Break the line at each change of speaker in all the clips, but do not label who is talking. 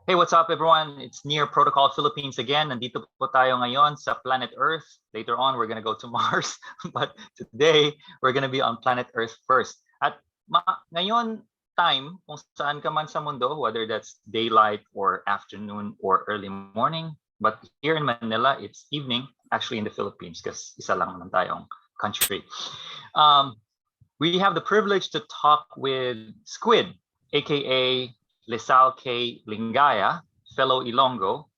Hey, what's up, everyone? It's Near Protocol Philippines again. Nandito po tayo ngayon sa planet Earth. Later on, we're gonna go to Mars. But today, we're gonna be on planet Earth first. At ngayon time, kung saan ka man sa mundo, whether that's daylight or afternoon or early morning. But here in Manila, it's evening, actually in the Philippines, because isa lang naman tayong country. We have the privilege to talk with Squid, aka Lisal K. Lingaya, fellow Ilonggo.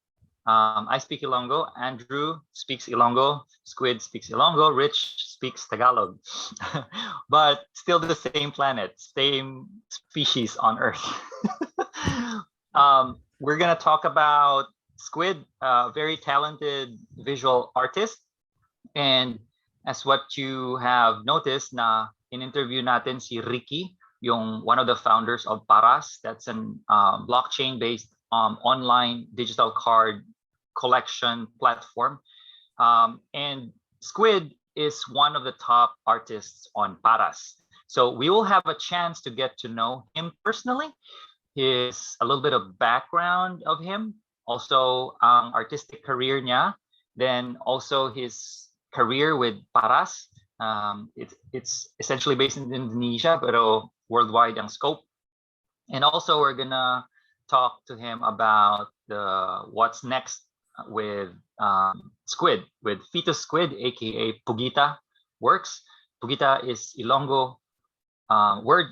I speak Ilonggo, Andrew speaks Ilonggo, Squid speaks Ilonggo, Rich speaks Tagalog. But still the same planet, same species on Earth. We're gonna talk about Squid, a very talented visual artist. And as what you have noticed na in-interview natin si Ricky, yung one of the founders of Paras, that's an blockchain-based online digital card collection platform. And Squid is one of the top artists on Paras. So we will have a chance to get to know him personally, a little bit of background of him, also ang artistic career niya, then also his career with Paras. It's essentially based in Indonesia, pero worldwide ang scope. And also we're gonna talk to him about what's next with Squid, with Fetus Squid, aka Pugita works. Pugita is Ilonggo word.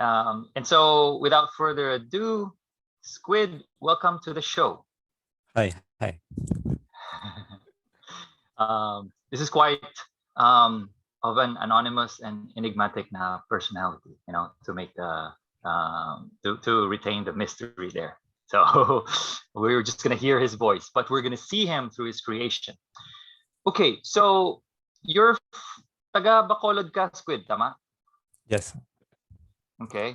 And so without further ado, Squid, welcome to the show.
Hi.
This is quite of an anonymous and enigmatic personality, to make to retain the mystery there. So we're just gonna hear his voice, but we're gonna see him through his creation. Okay, so you're taga Bacolod ka, Squid, tama?
Yes.
Okay.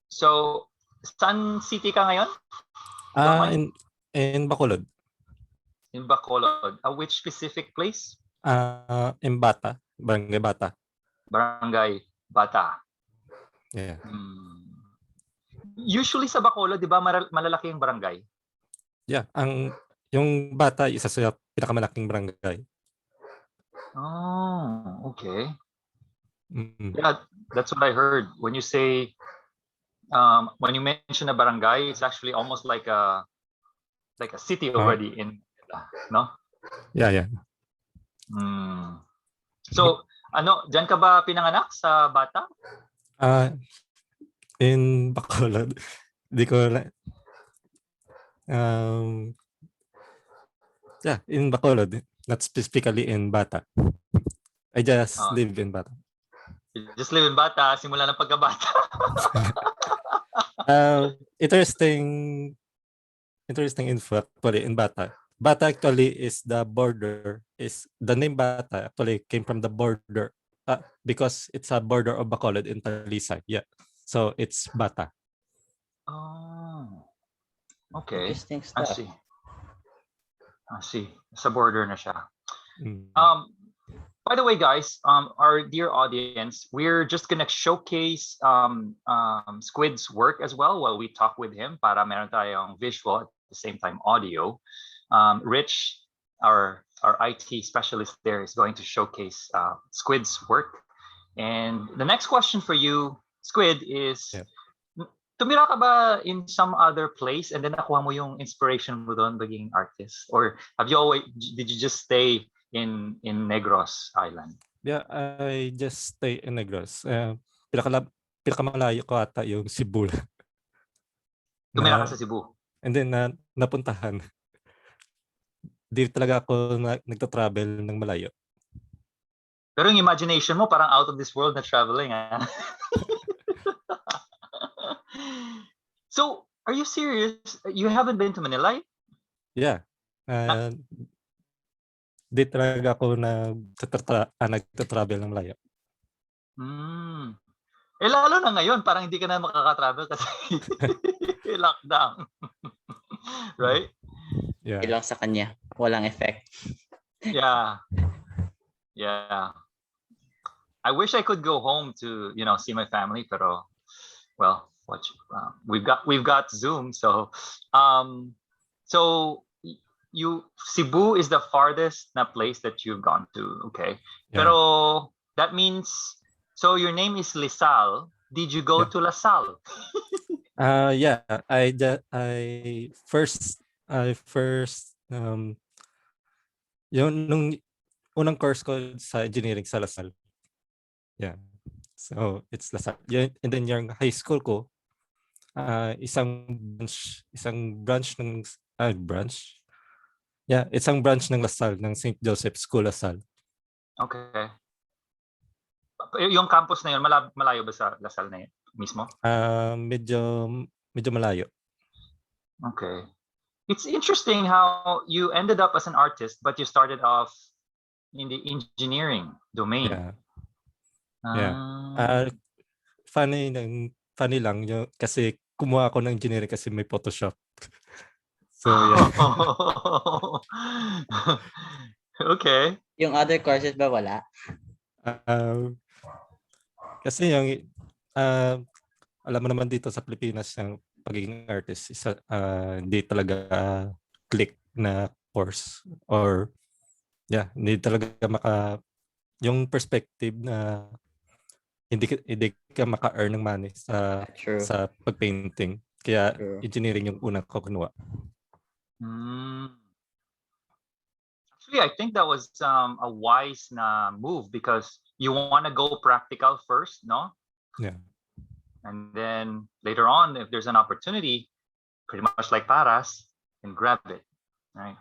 So Sun City ka ngayon?
In Bacolod.
In Bacolod. Which specific place?
In Bata, Barangay Bata.
Barangay Bata.
Yeah.
Usually sa Bacolod, di ba, malalaki yung barangay?
Yeah, yung Bata isa sa pinakamalaking barangay.
Oh, okay.
Mm-hmm.
Yeah, that's what I heard. When you say, when you mention a barangay, it's actually almost like a city already in, no?
Yeah.
So, diyan ka ba pinanganak sa Bata?
In Bacolod. Di ko yeah, in Bacolod, not specifically in Bata. I just live in Bata.
You just live in Bata simula ng pagkabata.
Interesting info actually in Bata. Bata actually is the border. The name Bata actually came from the border because it's a border of Bacolod in Talisay. Yeah, so it's Bata.
Oh, okay.
Interesting stuff.
I see. Sa border na siya.
Mm.
By the way, guys, our dear audience, we're just gonna showcase Squid's work as well while we talk with him para meron tayong visual at the same time audio. Rich, our IT specialist there, is going to showcase Squid's work. And the next question for you, Squid, is tumira ka ba in some other place and then nakuha mo yung inspiration mo doon maging artist? Or did you just stay in Negros Island?
Yeah, I just stay in Negros. Pinakamalayo ko ata yung Cebu.
Tumira ka sa Cebu?
And then napuntahan. Di talaga ako nagta-travel ng malayo.
Pero yung imagination mo parang out of this world na traveling. So, are you serious? You haven't been to Manila?
Yeah. Di talaga ako nagta-travel ng malayo.
Lalo na ngayon, parang hindi ka na makaka-travel kasi lockdown. Right?
Yeah.
Ilang sa kanya, walang effect.
Yeah. I wish I could go home to, see my family, pero, well, Watch. We've got Zoom. So, so you Cebu is the farthest na place that you've gone to. Okay.
Yeah.
Pero that means so your name is Lisal. Did you go
Yeah.
to Lasal?
Yeah, I first yung nung unang course ko sa engineering sa Lasal. Yeah. So it's Lasal. And then yung high school ko, isang branch ng branch. Yeah, isang branch ng Lasal ng St. Joseph School Lasal.
Okay. Yung campus na yun, malayo ba sa Lasal na yun mismo?
Medyo malayo.
Okay. It's interesting how you ended up as an artist, but you started off in the engineering domain.
Yeah. Yeah. Funny lang yung kasi kumuha ako ng engineering kasi may Photoshop. So yeah.
Okay.
Yung other courses ba wala?
Kasi yung alam mo naman dito sa Pilipinas yung pagiging artist hindi talaga click na course or hindi talaga yung perspective na hindi ka maka-earn ng money sa pag-painting. Kaya engineering yung unang ko kinuha.
Actually, I think that was a wise move because you want to go practical first, no?
Yeah.
And then later on, if there's an opportunity, pretty much like Paras, and grab it, right?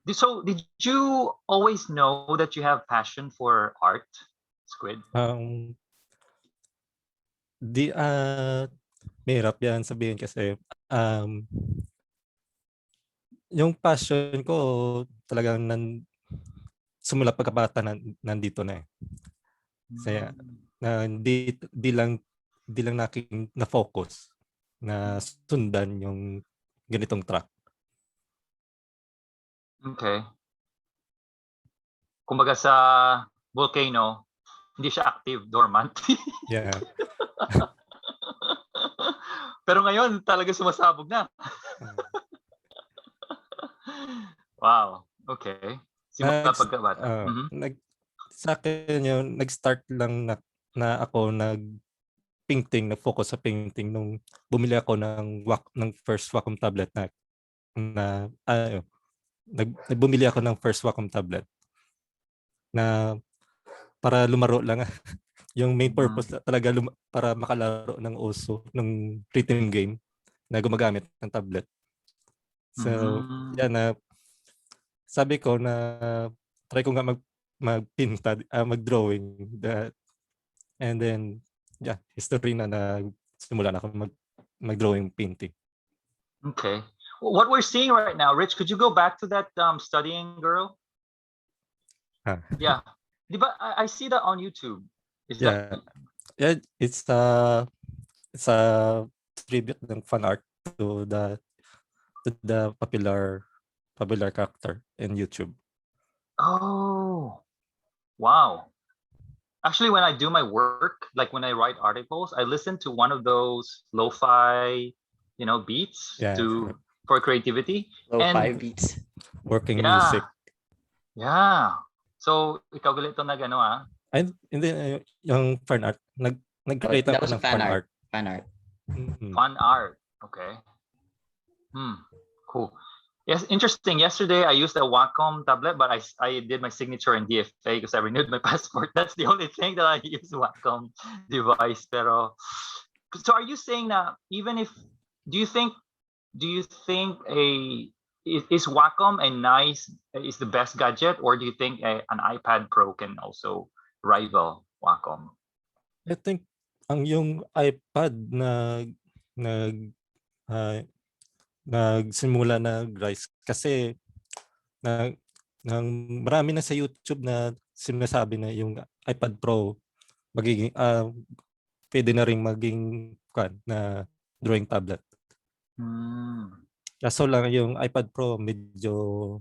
So did you always know that you have passion for art, Squid?
Mahirap yan sabihin kasi yung passion ko talagang simula pagkabata nandito na eh. Kaya di lang naking na-focus na sundan yung ganitong track.
Okay. Kumbaga sa volcano, hindi siya active, dormant.
Yeah.
Pero ngayon talaga sumasabog na. Wow. Okay. Simula pagkabata.
Sa akin yun, nag-start lang na ako nag-painting, na-focus sa painting nung bumili ako ng first Wacom tablet bumili ako ng first Wacom tablet na para lumaro lang. Yung main purpose talaga para makalaro ng uso ng rhythm game na gumagamit ng tablet. So, sabi ko na try ko nga magpinta, mag-drawing. And then, history na simula na ako mag-drawing painting.
Okay. What we're seeing right now, Rich, could you go back to that studying girl? Yeah. Diba, I see that on YouTube.
It's a tribute ng fan art to the popular character in YouTube.
Oh, wow. Actually, when I do my work, like when I write articles, I listen to one of those lo-fi, beats for creativity.
Lo-fi beats.
Working music.
Yeah. So, ikaw galito na gano
And then yung fan art, nag-create ako ng fan art.
Fan art.
Fan art. Okay. Cool. Yes, interesting. Yesterday I used a Wacom tablet, but I did my signature in DFA because I renewed my passport. That's the only thing that I use Wacom device. Pero, so are you saying that do you think is Wacom is the best gadget, or do you think an iPad Pro can also rival Wacom?
I think yung iPad nagsimula na rise kasi marami na sa YouTube na sinasabi na yung iPad Pro magiging pwede na ring maging na drawing tablet. Kaso lang yung iPad Pro medyo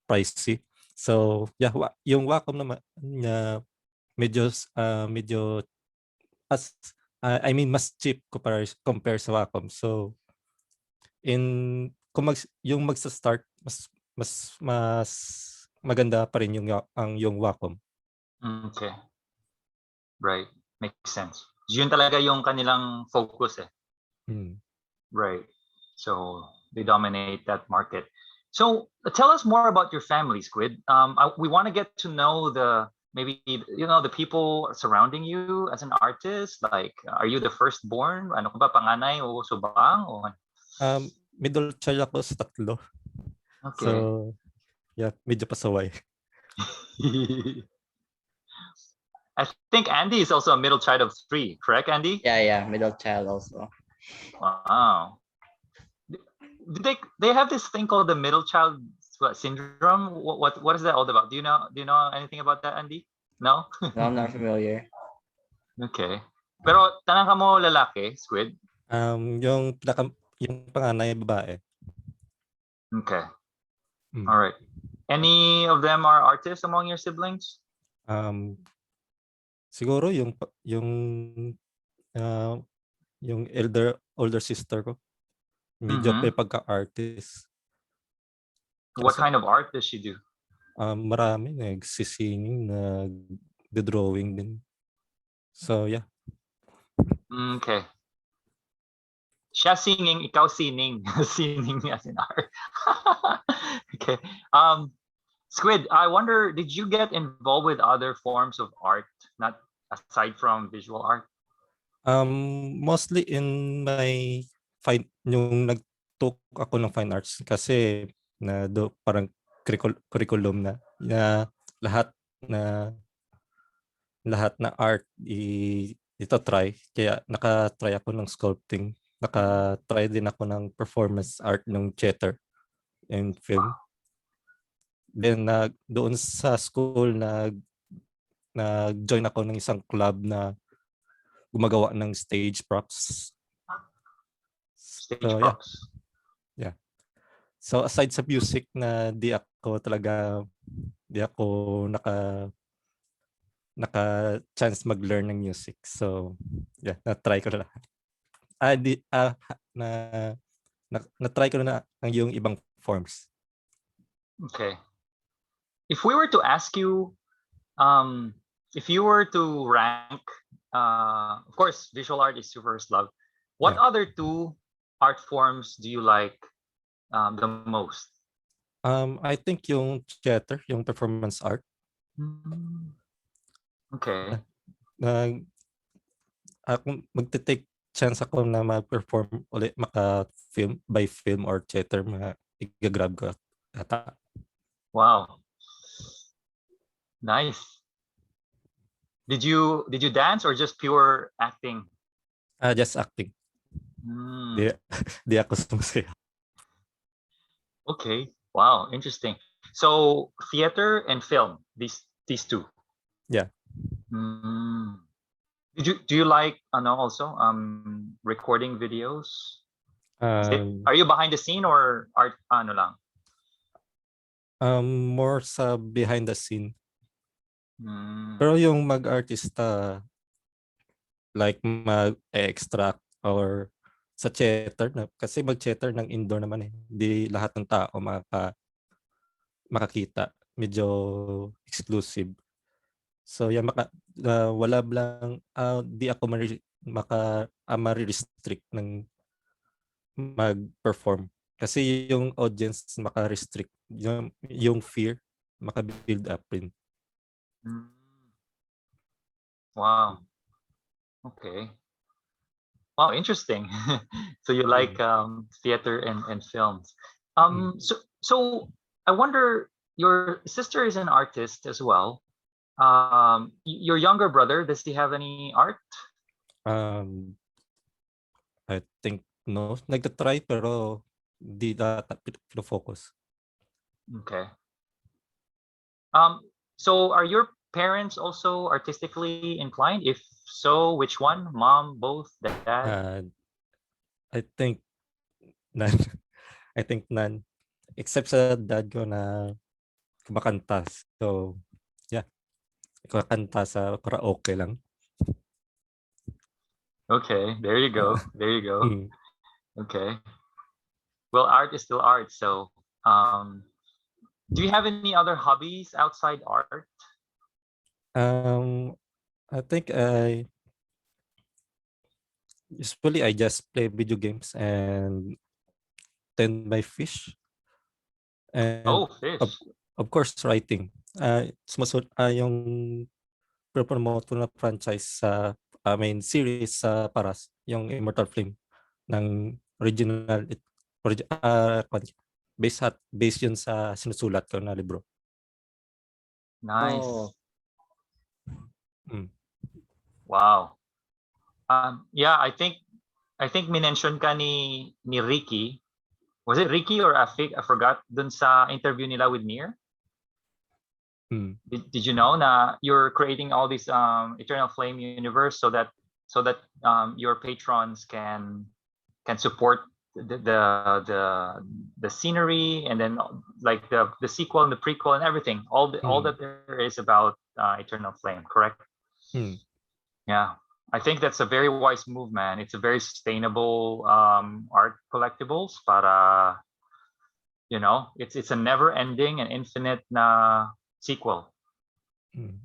pricey. So yung Wacom naman medyo I mean, mas cheap compare sa Wacom. So, kung yung magsa-start, mas maganda pa rin yung Wacom.
Okay. Right. Makes sense. Yun talaga yung kanilang focus eh.
Hmm.
Right. So they dominate that market. So tell us more about your family, Squid. We want to get to know maybe the people surrounding you as an artist. Like, are you the firstborn? Ano ka ba, panganay o subang? O...
Middle child ako sa tatlo.
Okay.
So, yeah, medyo pasaway.
I think Andy is also a middle child of 3, correct, Andy?
Yeah, middle child also.
Wow. They have this thing called the middle child syndrome? What is that all about? Do you know anything about that, Andy? No?
No, I'm not familiar.
Okay. Pero tanang ka mo lalaki, Squid?
Yung panganay babae.
Okay. All right. Any of them are artists among your siblings?
Siguro yung older sister ko. Medyo may pagka-artist.
What kind of art does she do?
Marami, nagsisinging, nagdo-drawing din. So, yeah.
Okay. Siya singing, ikaw sining. Sining as in art. Okay. Squid, I wonder, did you get involved with other forms of art, not aside from visual art?
Mostly in my yung nag-took ako ng fine arts kasi parang curriculum na lahat na art ito try. Kaya naka-try ako ng sculpting. Naka-try din ako ng performance art ng theater and film. Then doon sa school nag-join ako ng isang club na gumagawa ng stage props.
Stage
So,
props.
Yeah. So aside sa music na di ako naka chance mag-learn ng music. So yeah, na-try ko na lahat. Na-try ko na yung ibang forms.
Okay. If we were to ask you, if you were to rank, of course, visual art is your first love. What other 2 art forms do you like the most?
I think yung theater, yung performance art.
Okay.
Kung magte-take chance ako na mag-perform ulit, film or theater, i-grab ko ata.
Wow. Nice. Did you dance or just pure acting?
Just acting. Di ako sumasaya.
Okay. Wow, interesting. So theater and film, these 2.
Yeah.
Do you like also recording videos? Are you behind the scene or art lang?
More sa behind the scene. Pero yung mag-artista, like mag-extract or sa theater, kasi mag-theater ng indoor naman eh. Hindi lahat ng tao makakita. Medyo exclusive. So yeah, wala lang, di ako ma-restrict ng mag-perform. Kasi yung audience maka-restrict. Yung fear, maka-build up rin.
Wow. Okay. Wow, interesting. So you like theater and films. So I wonder, your sister is an artist as well. Your younger brother, does he have any art?
I think no. Nagtatry pero di focus.
Okay. So are your parents also artistically inclined? If so, which one? Mom, both, dad?
I think none. I think none. Except sa dad ko na kumakanta. So, yeah. Kumakanta sa karaoke lang.
Okay, there you go. There you go.
Mm.
Okay. Well, art is still art. So, do you have any other hobbies outside art?
Um, I think usually I just play video games and tend my fish, and
Oh,
of,
fish.
of course writing. Yung promote ko na franchise sa series sa Paras, yung Immortal Flame ng original based yun sa sinusulat ko na libro.
Nice.
Oh,
Mm.
Wow. Yeah, I think minention ka ni Ricky. Was it Ricky or Afik? I forgot dun sa interview nila with Mir.
Mm.
Did you know na you're creating all this Eternal Flame universe so that your patrons can support the scenery, and then like the sequel and the prequel and everything, all that there is about Eternal Flame, correct?
Mm.
Yeah, I think that's a very wise move, man. It's a very sustainable art collectibles, but it's a never ending and infinite na sequel.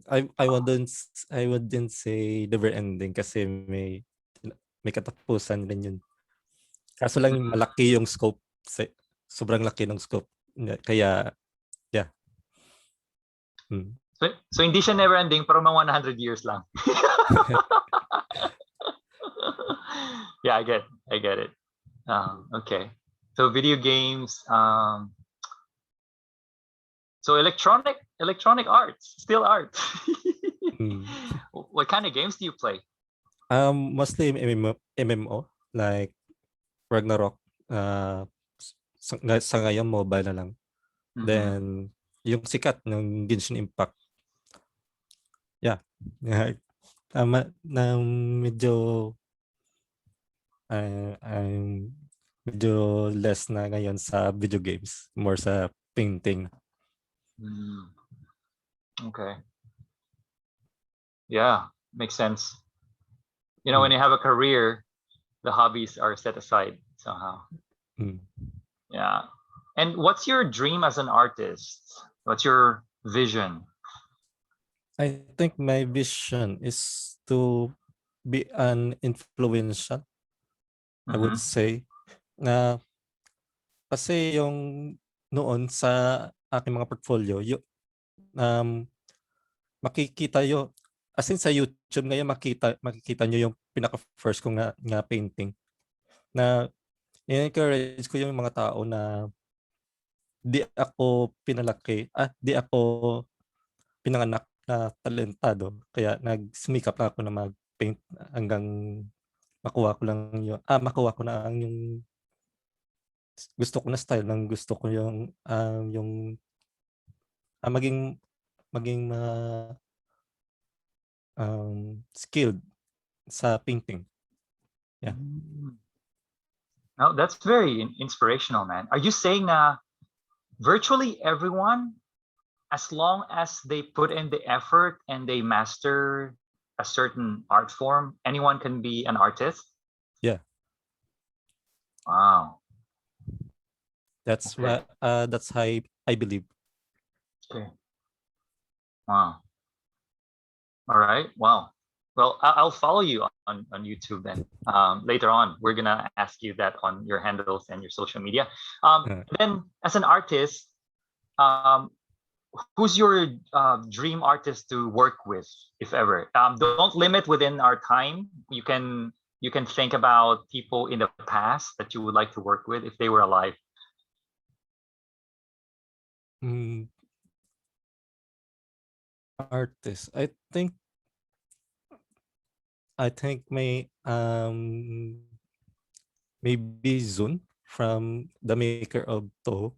I wouldn't say never ending kasi may katapusan rin yun. Kaso lang
Mm.
malaki yung scope. Sobrang laki ng scope. Kaya, yeah. Mm.
So hindi siya never ending, pero mga 100 years lang. Yeah, I get it. Okay. So video games. So electronic arts, still art.
Mm.
What kind of games do you play?
Mostly MMO, like Ragnarok. Sa ngayon, mobile na lang.
Mhm.
Then, yung sikat ng Genshin Impact. Yeah. Na medyo I'm medyo less na ngayon sa video games. More sa painting.
Mm. Okay. Yeah, makes sense. When you have a career, the hobbies are set aside somehow.
Mm.
Yeah. And what's your dream as an artist? What's your vision?
I think my vision is to be an influential, I would
Mhm.
say. Na kasi yung noon sa aking mga portfolio, makikita yo as in sa YouTube ngayon makikita nyo yung pinaka first kong nga painting na encourage ko yung mga tao na di ako pinanganak na talentado, kaya nagsumikap lang ako na mag-paint hanggang makuha ko na ang yung gusto ko na style, ng gusto ko yung maging skilled sa painting. Yeah.
No, that's very inspirational, man. Are you saying that virtually everyone, as long as they put in the effort and they master a certain art form, anyone can be an artist?
Yeah.
Wow.
That's
Okay.
that's how I believe.
Okay. Wow. All right. Wow. Well, I'll follow you on YouTube then. Later on, we're gonna ask you that on your handles and your social media. Then, as an artist, um, who's your dream artist to work with, if ever? Don't limit within our time. You can think about people in the past that you would like to work with if they were alive.
Artist. I think maybe Zun from the maker of Toho.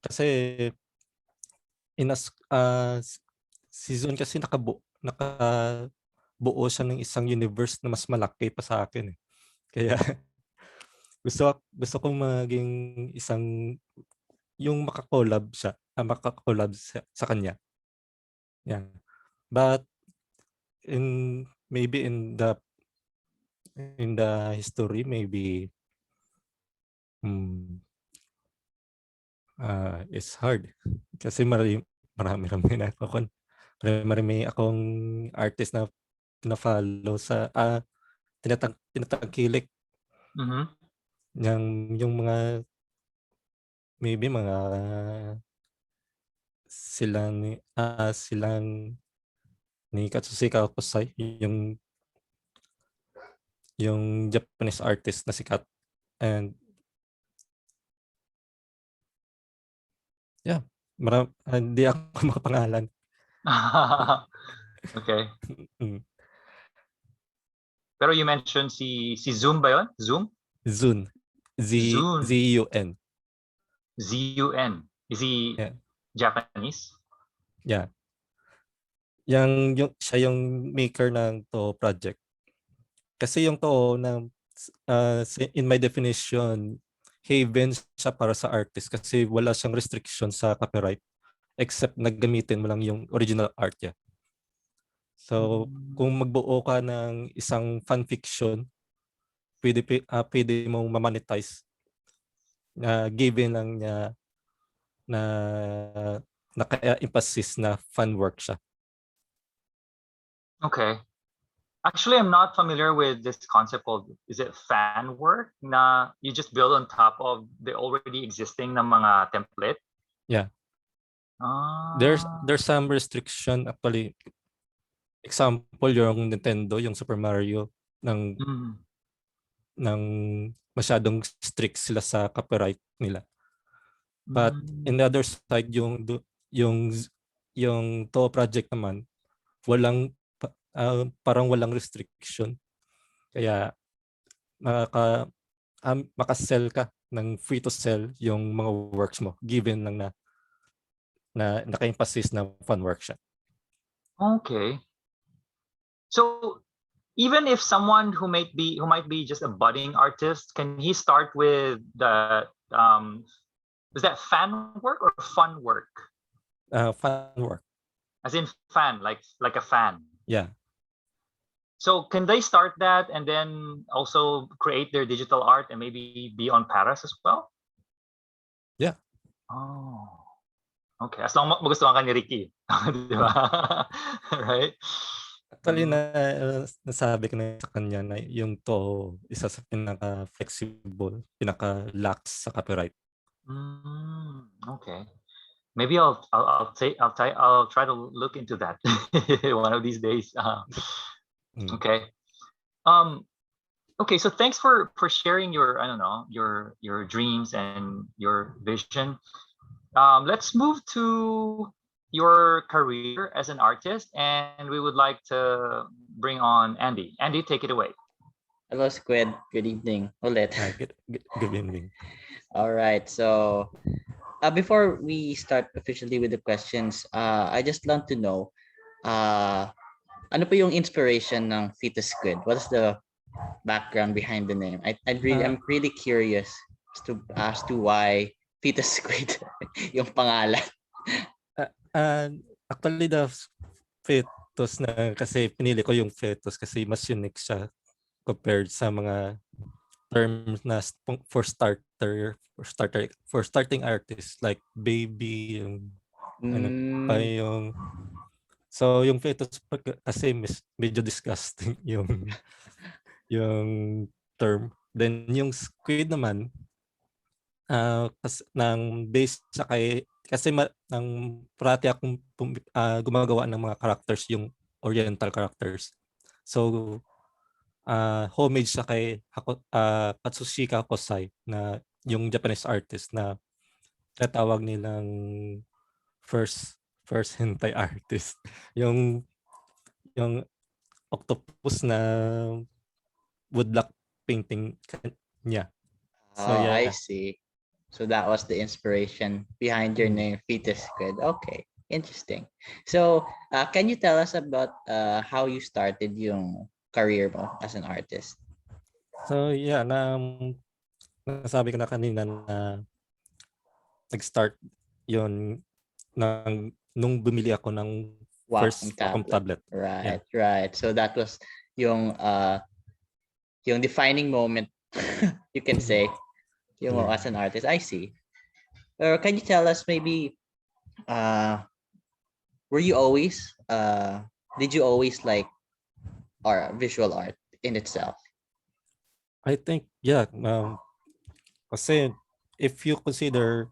Kasi si Zun kasi nakabuo siya ng isang universe na mas malaki pa sa akin eh. Kaya gusto kong maging isang yung makakollab sa kanya. Yeah. But maybe in the in the history, maybe hmm, it's hard. Kasi marami marami akong artist na na-follow sa tinatangkilik
Mm-hmm.
yung mga maybe mga silang ni Katsushika Okusai, yung Japanese artist na sikat. And yeah, hindi ako makapangalan.
Okay.
Mm.
Pero you mentioned si Zoom ba yun? Zoom?
Zun.
Zun.
Z-U-N.
Z-U-N. Is he
Yeah.
Japanese?
Yeah. Siya yung maker ng to project. Kasi yung to in my definition, haven siya para sa artist kasi wala siyang restriction sa copyright except na gamitin mo lang yung original art niya. So, kung magbuo ka ng isang fanfiction, pwede mong ma-monetize na given lang niya na naka-emphasis na fan work siya.
Okay. Actually, I'm not familiar with this concept called, is it fan work? Na you just build on top of the already existing na mga template?
Yeah. There's some restriction actually. Example, yung Nintendo, yung Super Mario, ng masyadong strict sila sa copyright nila. But in the other side, yung to project naman, parang walang restriction. Kaya makasell ka ng free to sell yung mga works mo given lang na naka-emphasis na fan work siya.
Okay. So even if someone who might be just a budding artist, can he start with the is that fan work or fun work?
Fan work.
As in fan, like a fan.
Yeah.
So can they start that and then also create their digital art and maybe be on Paras as well?
Yeah.
Oh. Okay. As long magustuhan ka ni Ricky. Di ba? Right?
Actually, nasabi ko na sa kanya na yung to isa sa pinaka-flexible, pinaka-lax sa copyright.
Okay. Maybe I'll try to look into that one of these days. Okay. Okay. So thanks for sharing your your dreams and your vision. Let's move to your career as an artist, and we would like to bring on Andy. Andy, take it away.
Hello, Squid. Good evening. Ulit.
Good evening.
All right. So before we start officially with the questions, I just want to know, ano po yung inspiration ng Fetus Squid? What's the background behind the name? I'm really curious as to why Fetus Squid yung pangalan.
Actually, the fetus na kasi pinili ko yung fetus kasi mas unique siya compared sa mga terms na for starting artists like baby, yung pa yung so yung fetus kasi medyo disgusting yung term. Then yung squid naman ng base sa kasi parati akong gumagawa ng mga characters, yung oriental characters. So homage siya kay Katsushika Okusai na yung Japanese artist na tatawag nilang first hentai artist. yung octopus na woodblock painting niya. So yeah.
I see. So that was the inspiration behind your name, Fetus Squid. Okay, interesting. So can you tell us about how you started yung career mo as an artist?
So yeah, nasabi ko na kanina na nag-start yun nung bumili ako ng first Wacom tablet.
Right, yeah. Right. So that was yung yung defining moment, you can say, yung
Yeah.
as an artist. I see. Or can you tell us maybe, were you always, did you always like visual art in itself?
I think, yeah, kasi if you consider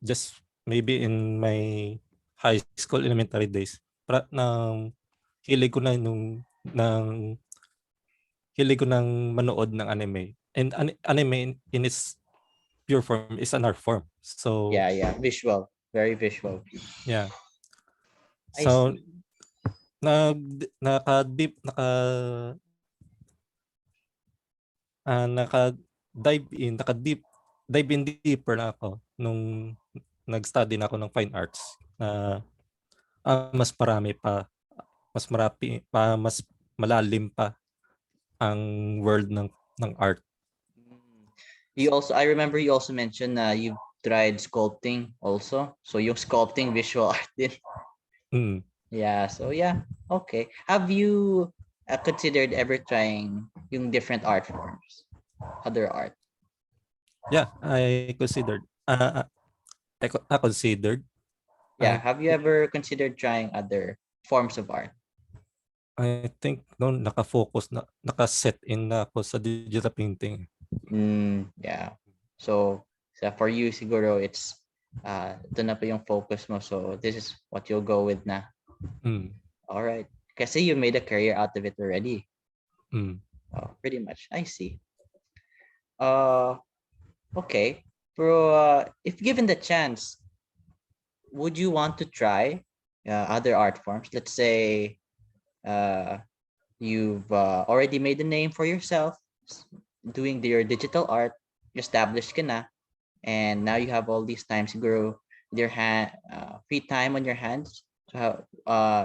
just maybe in my high school, elementary days, nang hilig ko na ng hilig ko ng manood ng anime. And anime in its pure form is an art form. So,
Yeah, visual, very visual.
yeah.
I
So,
see.
dive in deeper na ako nung nag-study na ako ng fine arts na mas malalim pa ang world ng art.
Mm. I remember you also mentioned you tried sculpting also. So yung sculpting visual art din.
Mm.
Yeah, so yeah, okay. Have you considered ever trying yung different art forms, other art?
Yeah, I considered. I considered.
Yeah,
I
have you ever considered trying other forms of art?
I think noon naka-set in na ako sa digital painting.
Yeah. So, for you siguro it's ito na po yung focus mo. So this is what you'll go with na.
Mm.
All right. Kasi you made a career out of it already.
Mm.
Oh, pretty much. I see. Okay. Pero if given the chance, would you want to try other art forms? Let's say you've already made a name for yourself doing your digital art, established ka na, and now you have all these times to grow with your free time on your hands. So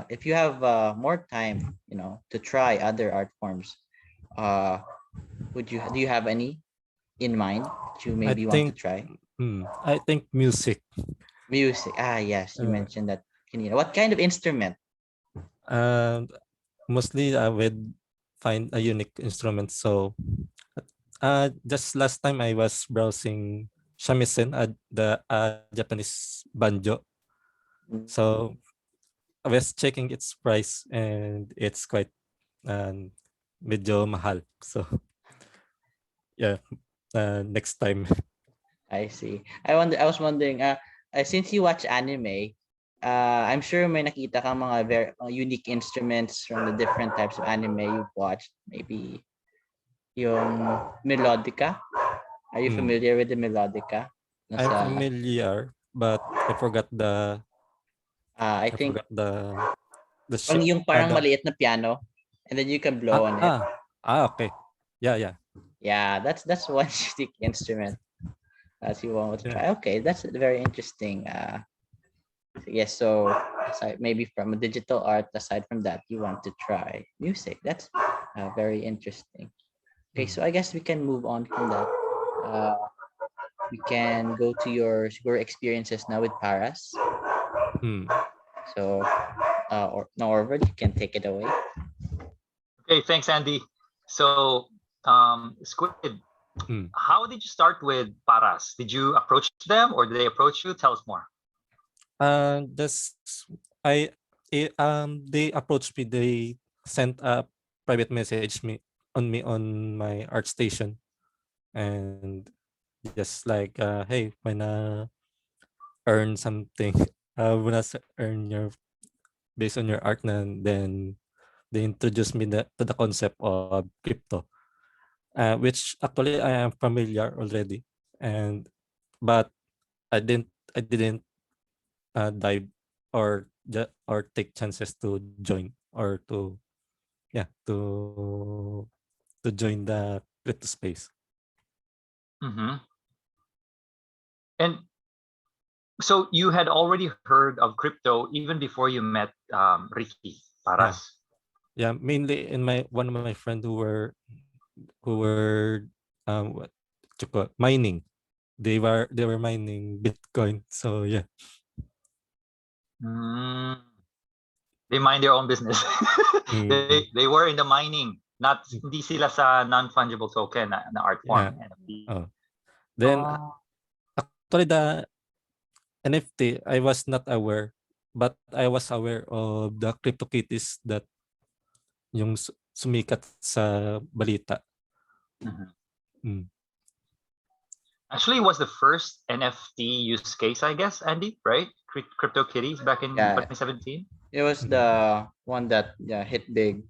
if you have more time, to try other art forms, uh, do you have any in mind that you
I
maybe want to
think
try?
I think music.
Music. Yes, you
Uh,
mentioned that. What kind of instrument?
and mostly I would find a unique instrument. So just last time I was browsing shamisen, the Japanese banjo. So I was checking its price and it's quite medyo mahal. So yeah, next time.
I see. I was wondering, since you watch anime, I'm sure may nakita kang mga very unique instruments from the different types of anime you've watched. Maybe yung melodica. Are you familiar with the melodica?
I'm
Nasa,
familiar, but
I
I
think
forgot the
yung parang maliit na piano, and then you can blow on it.
Okay. Yeah.
Yeah, that's one unique instrument that you want to try. Okay, that's very interesting. Yes, so aside, maybe from a digital art, aside from that, you want to try music. That's very interesting. Okay, so I guess we can move on from that. We can go to your experiences now with Paras. So, or Norwood, you can take it away.
Okay, thanks, Andy. So, Squid, how did you start with Paras? Did you approach them or did they approach you? Tell us more.
This they approached me. They sent a private message me on my art station, and just like, hey, wanna earn something? Wanna earn your based on your art, and then they introduced me to the concept of crypto, which actually I am familiar already, but I didn't dive or take chances to join or to join the crypto space.
Mm-hmm. And so you had already heard of crypto even before you met Ricky Paras.
Yeah, mainly in one of my friends who were what you call mining. They were mining Bitcoin. So yeah.
They mind their own business. They were in the mining. Not hindi sila sa non-fungible token na art form.
Yeah.
NFT.
Oh. Then
Oh.
actually the NFT, I was not aware, but I was aware of the CryptoKitties that yung sumikat sa balita.
Mhm.
Mm.
Actually, it was the first NFT use case, I guess, Andy, right? CryptoKitties back in
Yeah.
2017.
It was the one that hit big.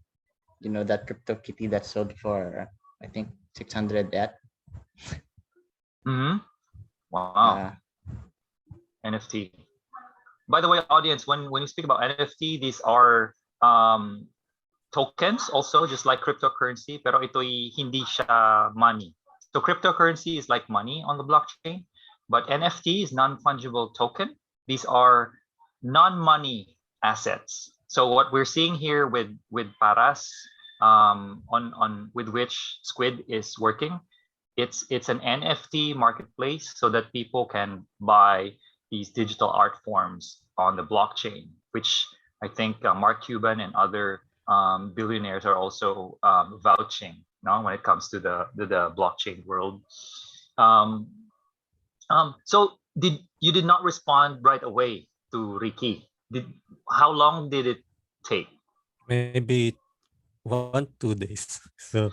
You know, that crypto kitty that sold for I think 600 at.
Mm-hmm. Wow.
Uh,
NFT. By the way, audience, when you speak about NFT, these are tokens also, just like cryptocurrency, pero ito'y hindi siya money. So cryptocurrency is like money on the blockchain, but NFT is non-fungible token. These are non-money assets. So what we're seeing here with Paras, on with which Squid is working, it's an NFT marketplace so that people can buy these digital art forms on the blockchain, which I think Mark Cuban and other billionaires are also vouching now when it comes to the blockchain world. Um, so did not respond right away to Ricky? How long did it take?
Maybe 1-2 days. So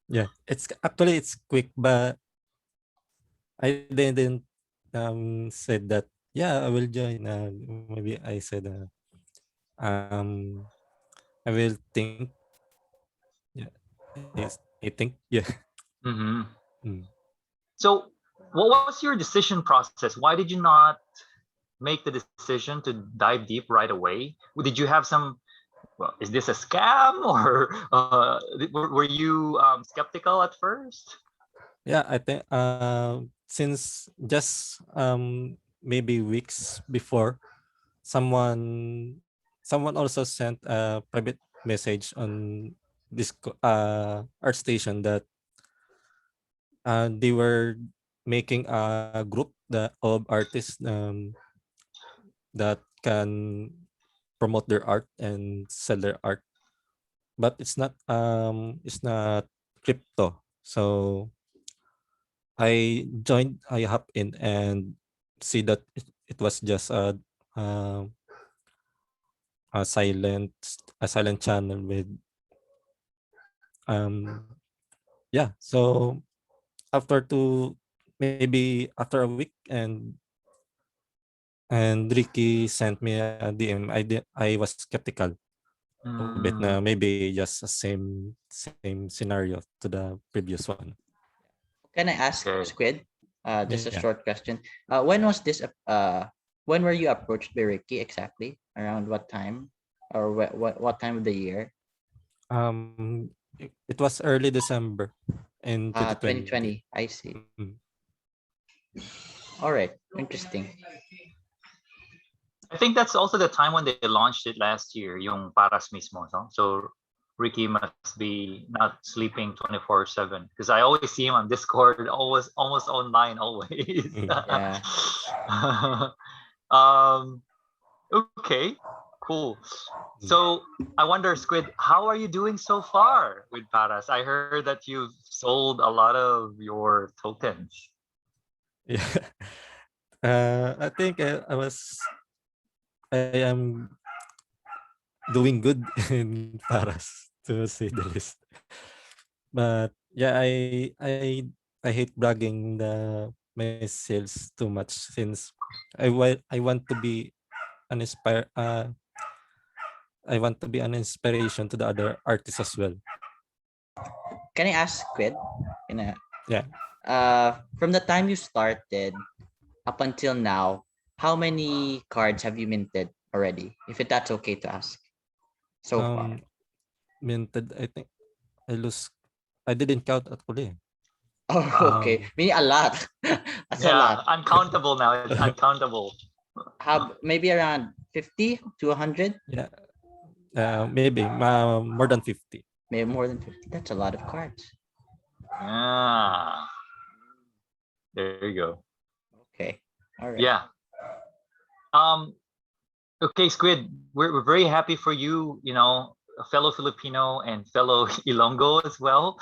yeah, it's quick, but I didn't said that yeah I will join. Maybe I said um I will think. Yeah, I think yeah.
Mm-hmm.
Mm.
So what was your decision process? Why did you not make the decision to dive deep right away? Did you have some, well, is this a scam or were you skeptical at first?
Yeah, I think since just maybe weeks before, someone also sent a private message on this art station that they were making a group of artists that can promote their art and sell their art, but it's not crypto. So I hop in and see that it was just a a silent a silent channel with um yeah. So after two maybe after a week and Ricky sent me a DM, I was skeptical of it na
Mm,
maybe just the same scenario to the previous one.
can I ask
okay.
Squid? Just a
Yeah.
short question. When was this? When were you approached by Ricky exactly? Around what time, or what time of the year?
It was early December in 2020.
2020. I see.
Mm.
All right. Interesting.
I think that's also the time when they launched it last year, yung Paras mismo. No? So Ricky must be not sleeping 24/7 because I always see him on Discord, almost online, always.
Mm.
Yeah.
um, okay, cool.
Mm.
So I wonder, Squid, how are you doing so far with Paras? I heard that you've sold a lot of your tokens.
Yeah. I think I am doing good in Paras to say the least. But yeah, I hate bragging my sales too much since I want to be an inspire I want to be an inspiration to the other artists as well.
Can I ask Squid? In a,
Yeah.
from the time you started up until now, how many cards have you minted already? If that's okay to ask so far.
Um Minted, I think I didn't count actually.
Oh, okay.
Um
Meaning a lot. That's a
Yeah,
lot.
uncountable now. It's uncountable.
How maybe around 50 to 100?
yeah, maybe more than 50.
Maybe more than 50. That's a lot of cards.
Yeah, there you go.
Okay. All right.
Yeah. Um. Okay, Squid. We're very happy for you. You know, a fellow Filipino and fellow Ilonggo as well,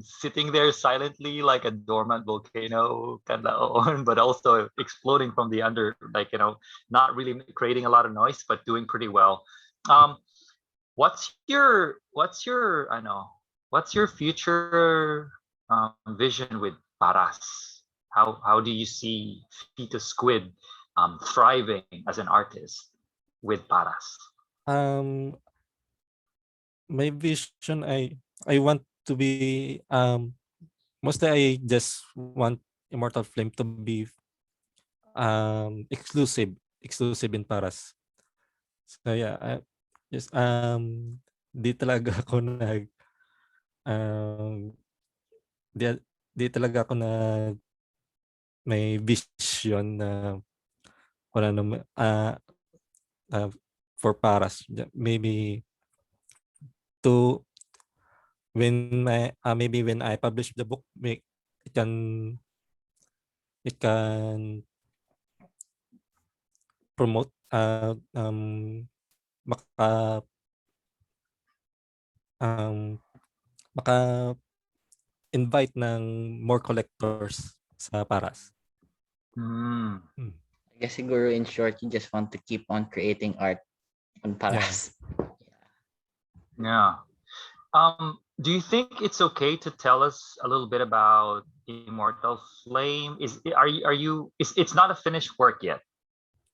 sitting there silently like a dormant volcano, Canlaon, but also exploding from the under, like, not really creating a lot of noise, but doing pretty well. Um, what's your I know what's your future vision with Paras? How do you see Fetus Squid thriving as an artist with Paras?
Um, my vision, I want to be mostly I just want Immortal Flame to be exclusive in Paras. So yeah, just di talaga ako um di, di talaga ako may vision na wala naman uh, for Paras. Maybe to maybe when I publish the book, it can it can promote maka um, maka invite ng more collectors sa Paras.
Mm,
I guess siguro in short, you just want to keep on creating art on Paras.
yeah. Do you think it's okay to tell us a little bit about Immortal Flame? It's not a finished work yet.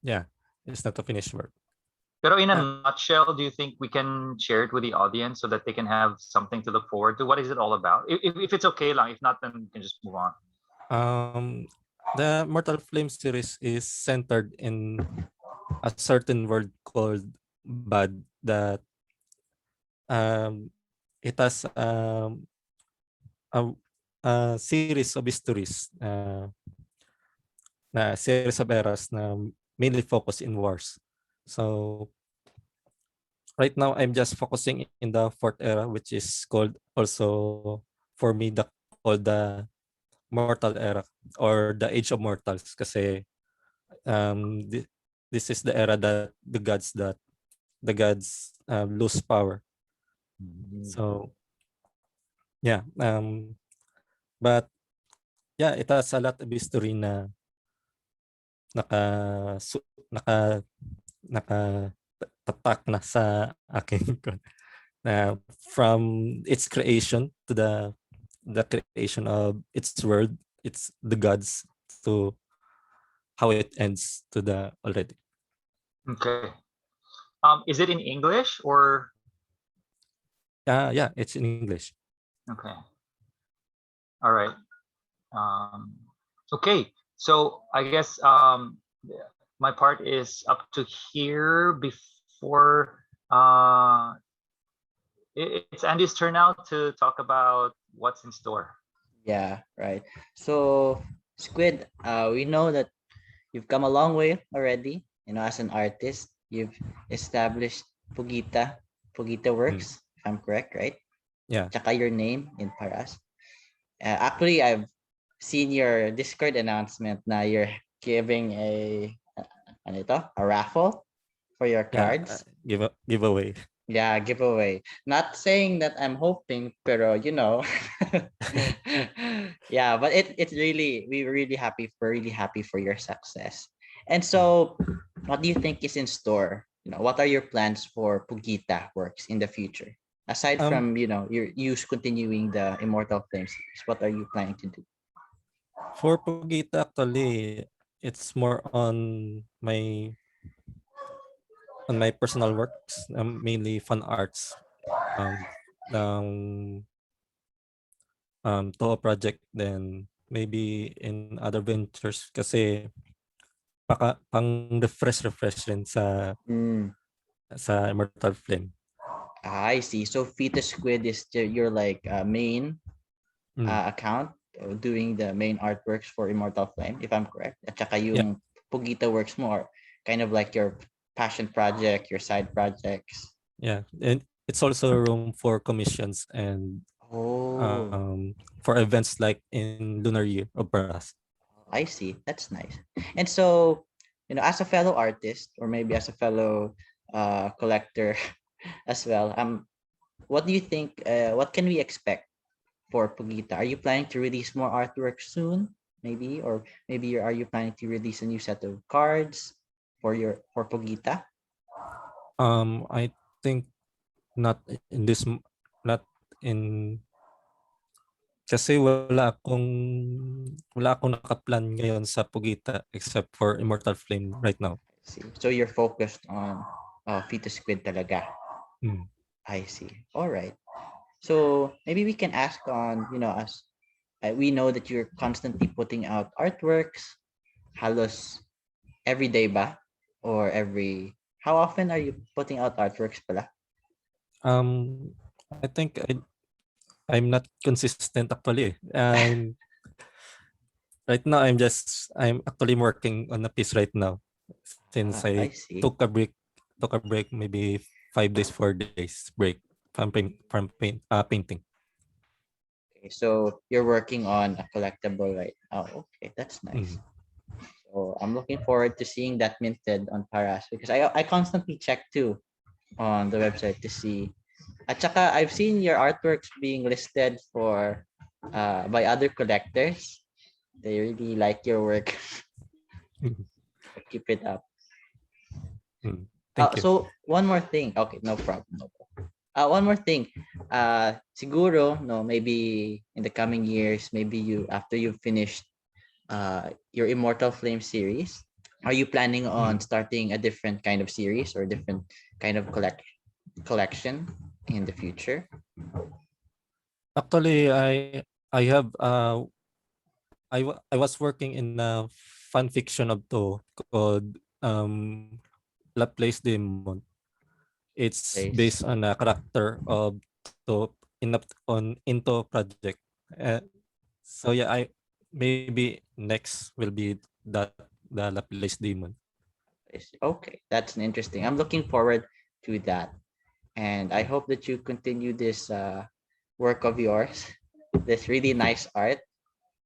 Yeah, it's not a finished work.
Pero in a nutshell, do you think we can share it with the audience so that they can have something to look forward to? What is it all about? If it's okay lang, if not, then we can just move on.
The Mortal Flame series is centered in a certain world called Bad that it has a, a series of histories na series of eras na mainly focus in wars. So right now I'm just focusing in the fourth era, which is called also for me called the Mortal Era or the Age of Mortals kasi this is the era that the gods lose power. So yeah, but yeah, it has a lot of history na naka naka naka tatak na sa aking na from its creation to the creation of its world, it's the gods, to how it ends to the already.
Okay. Is it in English or?
Yeah, it's in English.
Okay. All right. Okay. So I guess my part is up to here. Before it's Andy's turn now to talk about what's in store.
Yeah, right. So Squid, we know that you've come a long way already. As an artist, you've established Pugita Works, if I'm correct, right?
Yeah.
Tsaka your name in Paras. Actually, I've seen your Discord announcement na you're giving a raffle for your cards.
Giveaway.
Yeah, giveaway. Not saying that I'm hoping, pero yeah, but it's really we're really happy for your success. And so, what do you think is in store? What are your plans for Pugita Works in the future? Aside from your use continuing the Immortal Flame series, what are you planning to do?
For Pugita, actually, it's more on my personal works, mainly fun arts, um, to a project, then maybe in other ventures kasi pang refresh rin sa Immortal Flame.
I see. So Fetus Squid is your like main account doing the main artworks for Immortal Flame, if I'm correct. At saka yung Pugita Works more kind of like your passion project, your side projects.
Yeah, and it's also room for commissions and for events like in Lunar Year of Paras.
I see. That's nice. And so, as a fellow artist or maybe as a fellow collector, as well. What do you think? What can we expect for Pugita? Are you planning to release more artwork soon? Maybe, or maybe are you planning to release a new set of cards for Pugita?
I think not in this not in kasi wala akong nakaplan ngayon sa Pugita except for Immortal Flame right now.
See, so you're focused on Fetus Squid talaga.
Hmm.
I see. All right. So maybe we can ask on, as we know that you're constantly putting out artworks, halos every day ba? Or how often are you putting out artworks pala?
I think I'm not consistent actually. Right now I'm actually working on a piece right now since I
I see.
took a break maybe 5 days 4 days break from painting.
Okay, so you're working on a collectible right now. Okay, that's nice.
Mm.
So I'm looking forward to seeing that minted on Paras because I constantly check too on the website to see. At saka I've seen your artworks being listed for by other collectors. They really like your work. Keep it up.
Mm. Thank you.
So one more thing. Okay, no problem. No problem. One more thing. Siguro, no, maybe in the coming years, maybe after you've finished your Immortal Flame series, are you planning on
Mm.
starting a different kind of series or different kind of collection in the future?
Actually, I have I was working in a fan fiction of to called La Place Demon. It's based
Place.
on a character of to on into project. So yeah, I maybe next will be that the La Place Demon.
Place. Okay, that's an interesting. I'm looking forward to that, and I hope that you continue this work of yours, this really
Thank you.
nice art.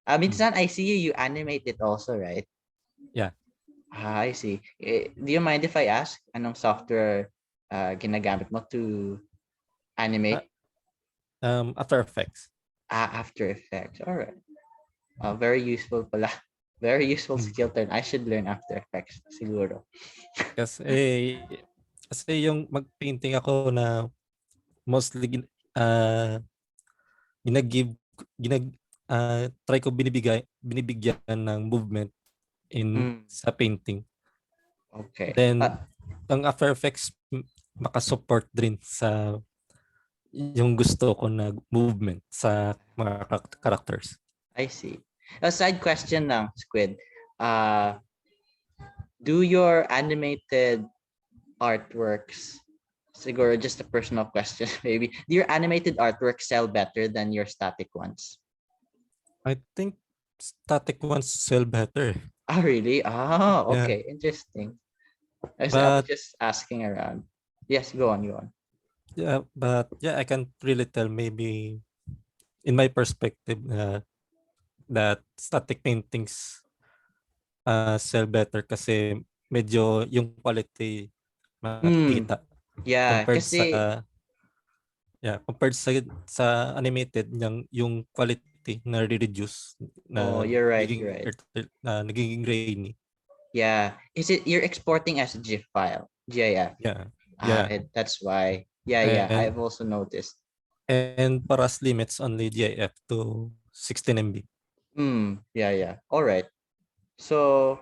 Mm.
Minsan I see you animate it also, right?
Yeah.
I see. Do you mind if I ask anong software ginagamit mo to
Uh,
animate?
After Effects.
After Effects. All right. Very useful pala. Very useful
Mm.
skill turn. I should learn After Effects siguro.
Kasi yung mag-painting ako na mostly ginag-give ginag try ko binibigyan ng movement
Mm,
sa painting.
okay.
Then ang After Effects makasupport din sa yung gusto ko na movement sa mga characters.
I see. A side question lang, Squid. Uh, do your animated artworks, siguro just a personal question maybe, do your animated artworks sell better than your static ones?
I think static ones sell better.
Oh, really? Oh,
Yeah.
okay. Interesting. I was
But
just asking around. Yes, go on, go on.
yeah, I can't really tell maybe in my perspective that static paintings sell better kasi medyo yung quality
Hmm.
makikita
Yeah,
compared sa
kasi,
compared sa animated yung quality na reduce
oh,
na
you're right, you're right.
nagiging grainy.
Yeah. Is it you're exporting as a GIF file? GIF.
Yeah. Yeah.
That's why. Yeah, yeah.
And
I've also noticed.
Paras limits only GIF to 16 MB.
Yeah, yeah. All right. So,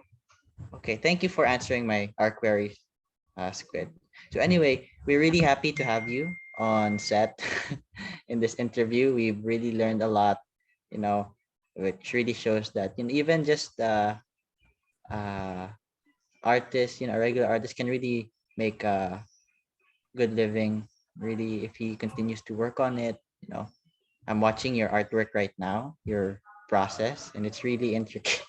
okay. Thank you for answering our queries, Squid. So anyway, we're really happy to have you on set in this interview. We've really learned a lot, you know, which really shows that even just uh, artists, a regular artist can really make a good living. Really, if he continues to work on it, I'm watching your artwork right now, your process, and it's really intricate.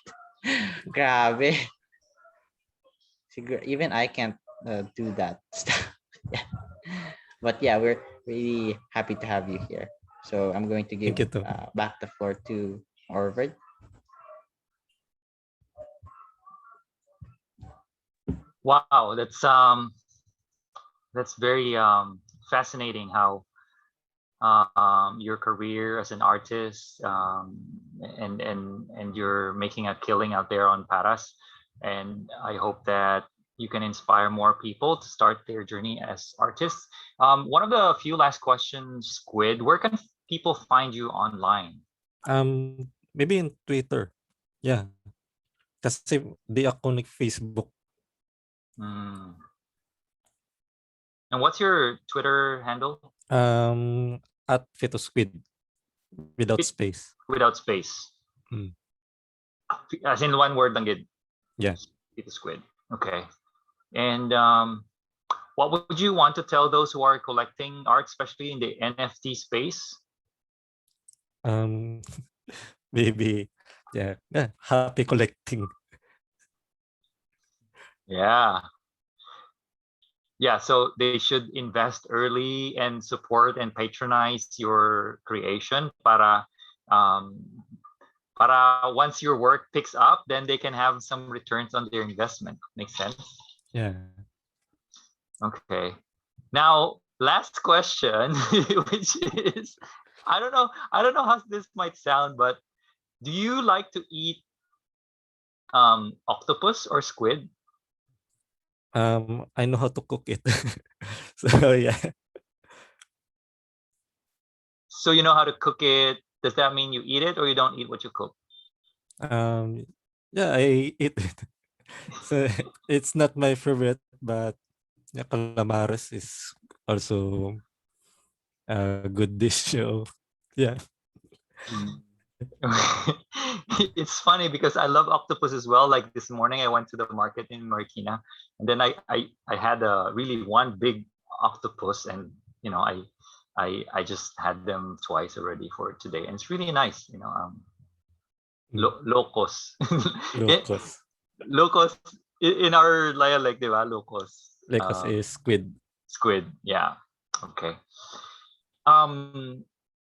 Grabe. Even I can't do that stuff. Yeah. But yeah, we're really happy to have you here. So I'm going to
Thank
give
you too.
back the floor to Orvard.
Wow, that's very fascinating how your career as an artist, and you're making a killing out there on Paras. And I hope that you can inspire more people to start their journey as artists. One of the few last questions, Squid, where can people find you online?
Maybe in Twitter. Yeah. Kasi di ako nag-Facebook.
Hmm. And what's your Twitter handle?
At Fetus Squid without space.
Without space.
Hmm.
As in one word lang gid.
Yeah.
Fetus Squid. Okay. And what would you want to tell those who are collecting art, especially in the NFT space?
Maybe happy collecting.
Yeah. Yeah, so they should invest early and support and patronize your creation para once your work picks up, then they can have some returns on their investment. Makes sense?
Yeah.
Okay. Now, last question, which is, I don't know how this might sound, but do you like to eat octopus or squid?
I know how to cook it. So yeah.
So you know how to cook it. Does that mean you eat it or you don't eat what you cook?
Yeah, I eat it. So it's not my favorite, but calamares is also a good dish. So yeah.
It's funny because I love octopus as well. Like this morning, I went to the market in Marikina, and then I had a really one big octopus, and you know I just had them twice already for today, and it's really nice. You know, locos,
Locos.
locos in our dialect, diba? Locos.
Locos is squid.
Squid, yeah. Okay.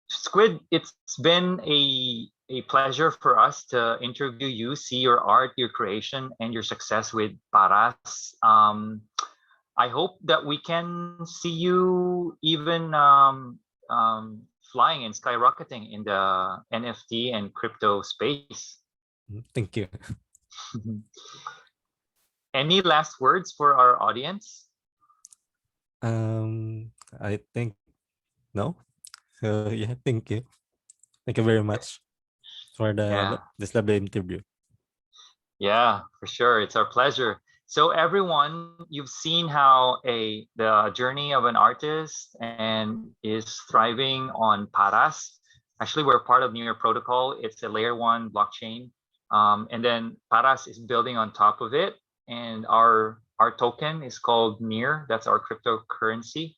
Squid, it's been a pleasure for us to interview you, see your art, your creation, and your success with Paras. I hope that we can see you even flying and skyrocketing in the NFT and crypto space.
Thank you.
Any last words for our audience?
I think no. So yeah, thank you. Thank you very much for this lovely interview.
Yeah, for sure. It's our pleasure. So everyone, you've seen how the journey of an artist and is thriving on Paras. Actually, we're part of New Year Protocol. It's a layer 1 blockchain. And then Paras is building on top of it. And our token is called NEAR. That's our cryptocurrency.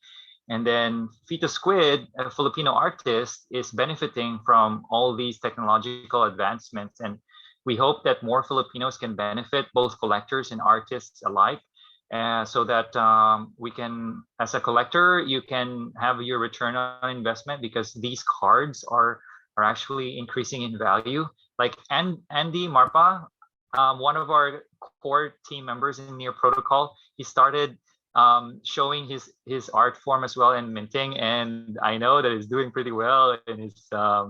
And then Fetus Squid, a Filipino artist, is benefiting from all these technological advancements. And we hope that more Filipinos can benefit, both collectors and artists alike, so that we can, as a collector, you can have your return on investment because these cards are actually increasing in value. Like Andy Marpa, one of our core team members in Near Protocol, he started showing his art form as well and minting, and I know that he's doing pretty well in his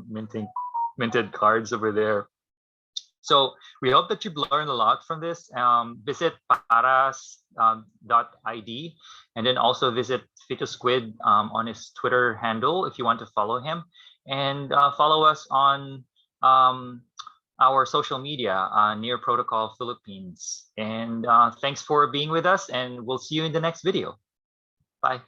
minted cards over there. So we hope that you've learned a lot from this. Visit paras.id, and then also visit Fetus Squid on his Twitter handle if you want to follow him, and follow us on our social media, Near Protocol Philippines. And thanks for being with us, and we'll see you in the next video. Bye.